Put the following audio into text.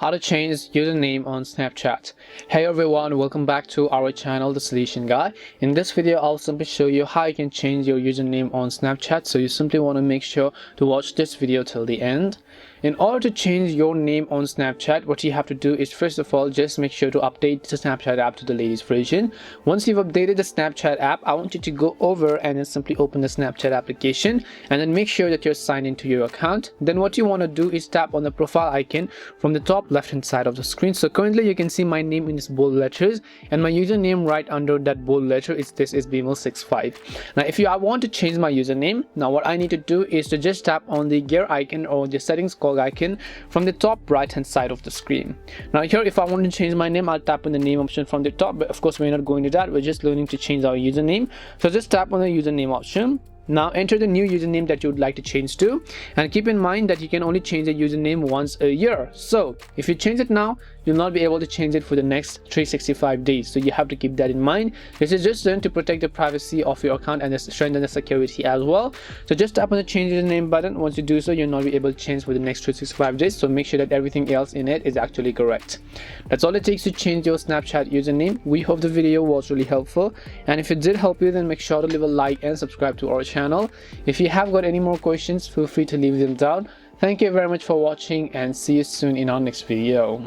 How to change username on Snapchat. Hey everyone, welcome back to our channel, The Solution Guy. In this video, I'll simply show you how you can change your username on Snapchat. So you simply want to make sure to watch this video till the end. In order to change your name on Snapchat, what you have to do is first of all, just make sure to update the Snapchat app to the latest version. Once you've updated the Snapchat app, I want you to go over and then simply open the Snapchat application and then make sure that you're signed into your account. Then what you want to do is tap on the profile icon from the top left hand side of the screen. So currently you can see my name in this bold letters and my username right under that bold letter is Bimal65. Now if I want to change my username, now what I need to do is to just tap on the gear icon or the settings cog icon from the top right hand side of the screen. Now here, if I want to change my name, I'll tap on the name option from the top, but of course we're not going to that, we're just learning to change our username. So just tap on the username option. Now enter the new username that you would like to change to, and keep in mind that you can only change the username once a year. So if you change it now, you'll not be able to change it for the next 365 days. So you have to keep that in mind. This is just done to protect the privacy of your account and strengthen the security as well. So just tap on the change username button. Once you do so, you'll not be able to change for the next 365 days. So make sure that everything else in it is actually correct. That's all it takes to change your Snapchat username. We hope the video was really helpful, and if it did help you, then make sure to leave a like and subscribe to our channel. If you have got any more questions, feel free to leave them down. Thank you very much for watching and see you soon in our next video.